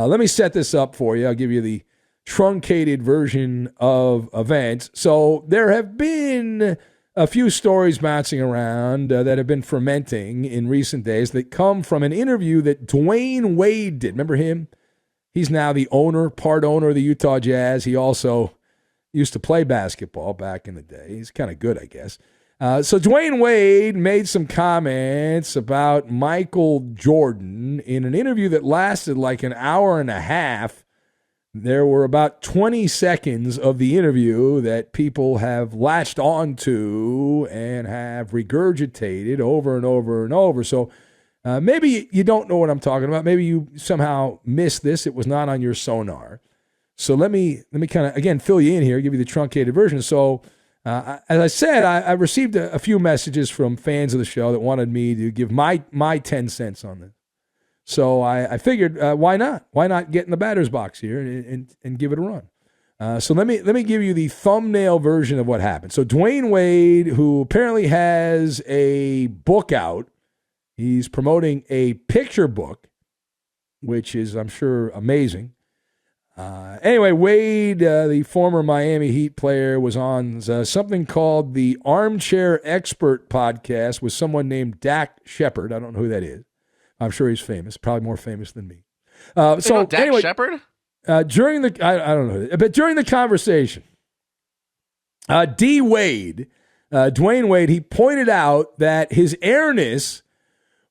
Let me set this up for you. I'll give you the truncated version of events. So there have been a few stories bouncing around that have been fermenting in recent days that come from an interview that Dwyane Wade did. Remember him? He's now the part owner of the Utah Jazz. He also used to play basketball back in the day. He's kind of good, I guess. So Dwyane Wade made some comments about Michael Jordan in an interview that lasted like an hour and a half. There were about 20 seconds of the interview that people have latched onto and have regurgitated over and over and over. So maybe you don't know what I'm talking about. Maybe you somehow missed this. It was not on your sonar. So let me kind of, again, fill you in here, give you the truncated version. So as I said, I received a few messages from fans of the show that wanted me to give my 10 cents on this. So I figured, why not? Why not get in the batter's box here and give it a run? So let me give you the thumbnail version of what happened. So Dwyane Wade, who apparently has a book out, he's promoting a picture book, which is, I'm sure, amazing. Anyway, Wade, the former Miami Heat player, was on something called the Armchair Expert podcast with someone named Dak Shepard. I don't know who that is. I'm sure he's famous, probably more famous than me. Dak anyway, Shepard? During the I don't know, but during the conversation, Dwyane Wade, he pointed out that his airness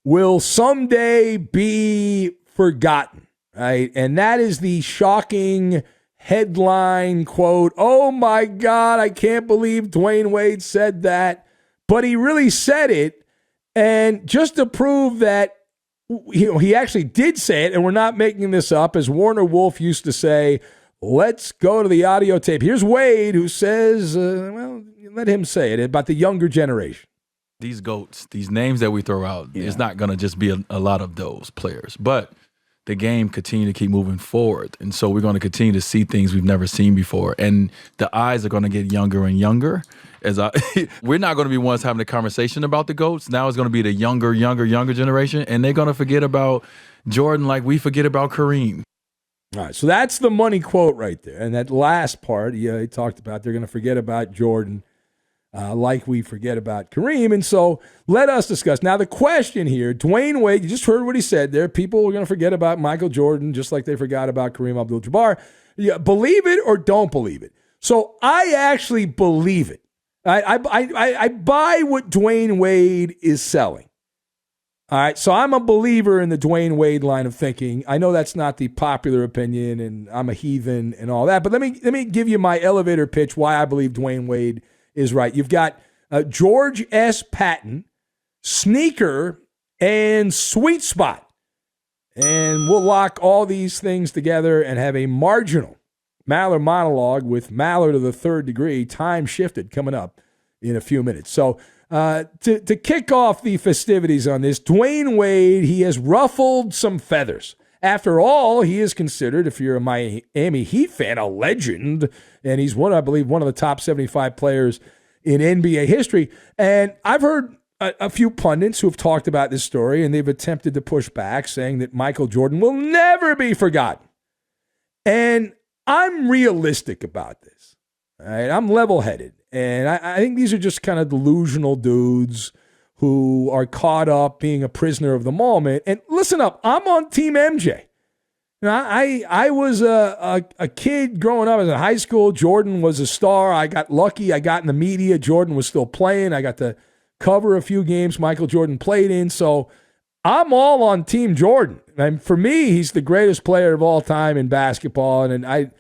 will someday be forgotten, right? And that is the shocking headline quote. Oh my God, I can't believe Dwyane Wade said that, but he really said it, and just to prove that. He actually did say it, and we're not making this up. As Warner Wolf used to say, let's go to the audio tape. Here's Wade, who says, well, let him say it, about the younger generation. These GOATs, these names that we throw out, it's not going to just be a lot of those players. But the game continue to keep moving forward. And so we're going to continue to see things we've never seen before. And the eyes are going to get younger and younger. We're not going to be ones having a conversation about the GOATs. Now it's going to be the younger generation, and they're going to forget about Jordan like we forget about Kareem. All right, so that's the money quote right there. And that last part, he talked about they're going to forget about Jordan like we forget about Kareem. And so let us discuss. Now the question here, Dwyane Wade, you just heard what he said there. People are going to forget about Michael Jordan just like they forgot about Kareem Abdul-Jabbar. Yeah, believe it or don't believe it. So I actually believe it. I buy what Dwyane Wade is selling. All right, so I'm a believer in the Dwyane Wade line of thinking. I know that's not the popular opinion, and I'm a heathen and all that, but let me give you my elevator pitch why I believe Dwyane Wade is right. You've got George S. Patton, Sneaker, and Sweet Spot, and we'll lock all these things together and have a marginal Maller monologue with Maller to the third degree, time shifted, coming up in a few minutes. So to kick off the festivities on this, Dwyane Wade, he has ruffled some feathers. After all, he is considered, if you're a Miami Heat fan, a legend, and he's I believe, one of the top 75 players in NBA history. And I've heard a few pundits who have talked about this story, and they've attempted to push back, saying that Michael Jordan will never be forgotten. And I'm realistic about this. All right? I'm level-headed. And I think these are just kind of delusional dudes who are caught up being a prisoner of the moment. And listen up, I'm on Team MJ. You know, I was a kid growing up in high school. Jordan was a star. I got lucky. I got in the media. Jordan was still playing. I got to cover a few games Michael Jordan played in. So I'm all on Team Jordan. And for me, he's the greatest player of all time in basketball. And I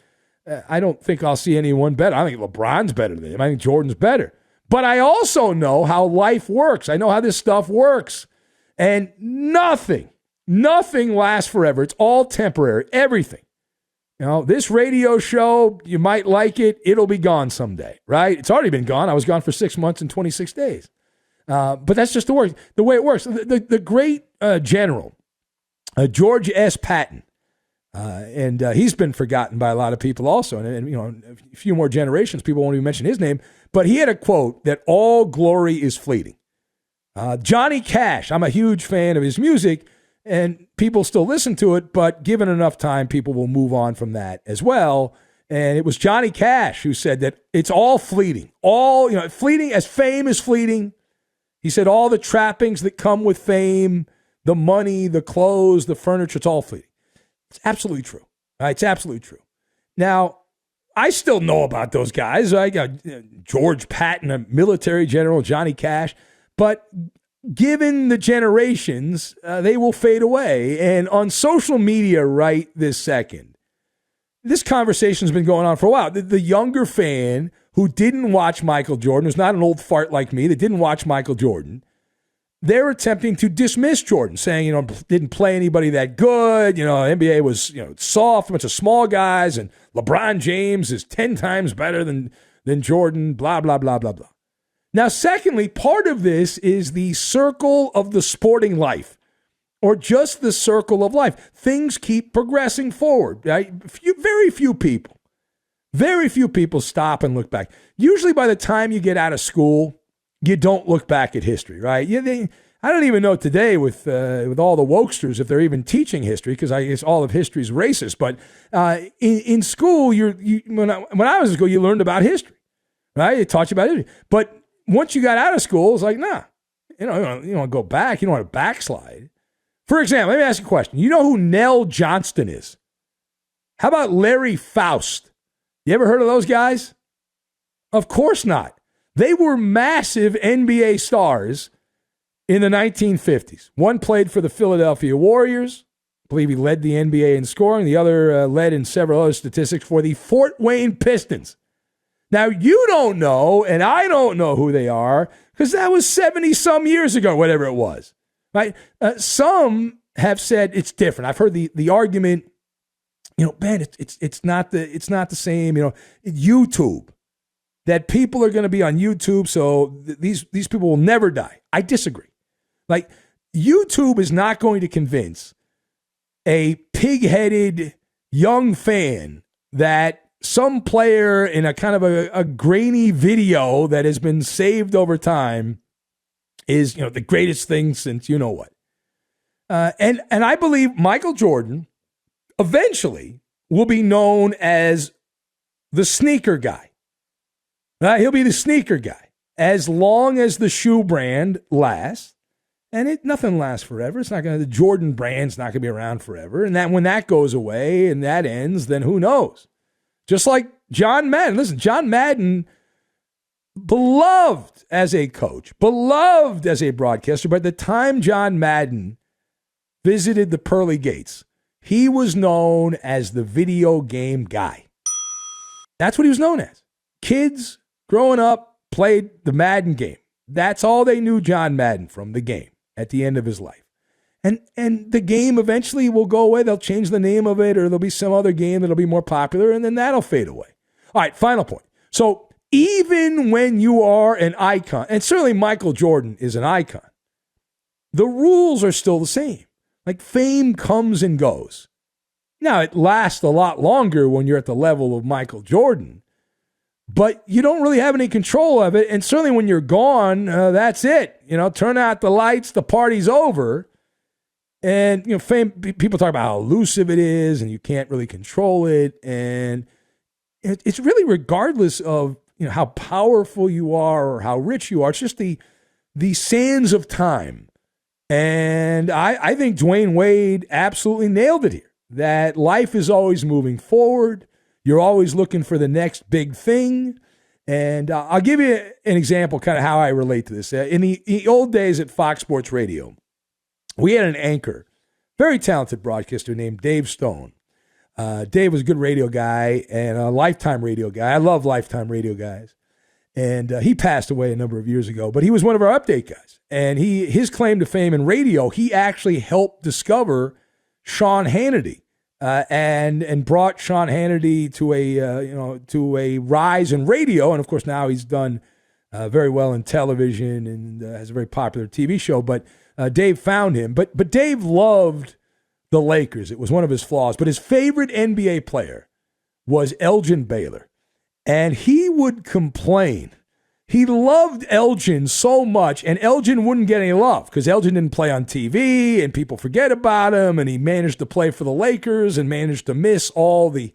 don't think I'll see anyone better. I think LeBron's better than him. I think Jordan's better. But I also know how life works. I know how this stuff works. And nothing lasts forever. It's all temporary. Everything. You know, this radio show, you might like it. It'll be gone someday, right? It's already been gone. I was gone for 6 months and 26 days. But that's just the way it works. The great general, George S. Patton, and he's been forgotten by a lot of people also. And you know, a few more generations, people won't even mention his name. But he had a quote that all glory is fleeting. Johnny Cash, I'm a huge fan of his music, and people still listen to it, but given enough time, people will move on from that as well. And it was Johnny Cash who said that it's all fleeting. All, fleeting, as fame is fleeting. He said all the trappings that come with fame, the money, the clothes, the furniture, it's all fleeting. It's absolutely true. It's absolutely true. Now, I still know about those guys. I got George Patton, a military general, Johnny Cash. But given the generations, they will fade away. And on social media right this second, this conversation's been going on for a while. The younger fan who didn't watch Michael Jordan, who's not an old fart like me, that didn't watch Michael Jordan, they're attempting to dismiss Jordan, saying, didn't play anybody that good. NBA was, soft, a bunch of small guys, and LeBron James is 10 times better than Jordan, blah, blah, blah, blah, blah. Now, secondly, part of this is the circle of the sporting life, or just the circle of life. Things keep progressing forward. Right? Very few people stop and look back. Usually by the time you get out of school, you don't look back at history, right? I don't even know today with all the wokesters if they're even teaching history, because I guess all of history is racist. But in school, when I was in school, you learned about history, right? It taught you about history. But once you got out of school, it's like, nah, you don't want to go back. You don't want to backslide. For example, let me ask you a question. You know who Nell Johnston is? How about Larry Faust? You ever heard of those guys? Of course not. They were massive NBA stars in the 1950s. One played for the Philadelphia Warriors. I believe he led the NBA in scoring. The other led in several other statistics for the Fort Wayne Pistons. Now, you don't know, and I don't know who they are, because that was 70-some years ago, whatever it was. Right? Some have said it's different. I've heard the argument, man, it's not the same. YouTube. That people are going to be on YouTube, so these people will never die. I disagree. Like, YouTube is not going to convince a pig-headed young fan that some player in a kind of a grainy video that has been saved over time is, the greatest thing since you know what. And I believe Michael Jordan eventually will be known as the sneaker guy. He'll be the sneaker guy as long as the shoe brand lasts, and nothing lasts forever. The Jordan brand's not going to be around forever, and that when that goes away and that ends, then who knows? Just like John Madden. Listen, John Madden, beloved as a coach, beloved as a broadcaster, but at the time John Madden visited the pearly gates, he was known as the video game guy. That's what he was known as. Kids growing up played the Madden game. That's all they knew John Madden from, the game at the end of his life. And the game eventually will go away. They'll change the name of it, or there'll be some other game that'll be more popular, and then that'll fade away. All right, final point. So even when you are an icon, and certainly Michael Jordan is an icon, the rules are still the same. Like, fame comes and goes. Now, it lasts a lot longer when you're at the level of Michael Jordan, but you don't really have any control of it. And certainly when you're gone, that's it. Turn out the lights, the party's over. And, fame, people talk about how elusive it is and you can't really control it. And it's really regardless of, how powerful you are or how rich you are. It's just the sands of time. And I think Dwyane Wade absolutely nailed it here, that life is always moving forward. You're always looking for the next big thing. And I'll give you an example, kind of how I relate to this. In the old days at Fox Sports Radio, we had an anchor, very talented broadcaster named Dave Stone. Dave was a good radio guy and a lifetime radio guy. I love lifetime radio guys. And he passed away a number of years ago, but he was one of our update guys. And his claim to fame in radio, he actually helped discover Sean Hannity. And brought Sean Hannity to a rise in radio, and of course now he's done very well in television and has a very popular TV show. But Dave found him. But Dave loved the Lakers. It was one of his flaws. But his favorite NBA player was Elgin Baylor, and he would complain he loved Elgin so much, and Elgin wouldn't get any love because Elgin didn't play on TV, and people forget about him, and he managed to play for the Lakers and managed to miss all the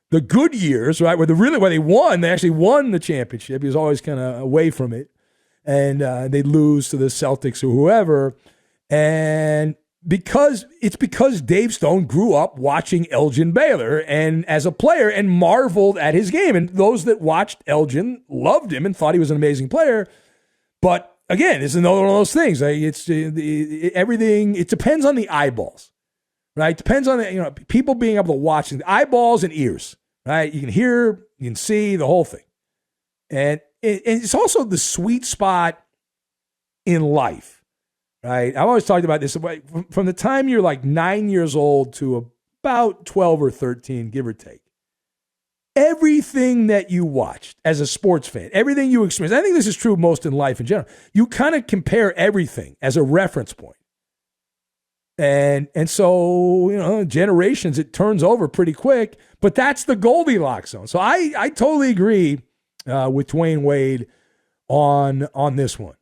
good years, right, where they won. They actually won the championship. He was always kind of away from it, and they'd lose to the Celtics or whoever, and because Dave Stone grew up watching Elgin Baylor and as a player and marveled at his game. And those that watched Elgin loved him and thought he was an amazing player. But again, it's another one of those things. Everything, it depends on the eyeballs, right? It depends on people being able to watch the eyeballs and ears, right? You can hear, you can see the whole thing. And it's also the sweet spot in life. Right, I've always talked about this. From the time you're like 9 years old to about 12 or 13, give or take, everything that you watched as a sports fan, everything you experienced, I think this is true most in life in general, you kind of compare everything as a reference point. And so, generations, it turns over pretty quick, but that's the Goldilocks zone. So I totally agree with Dwyane Wade on this one.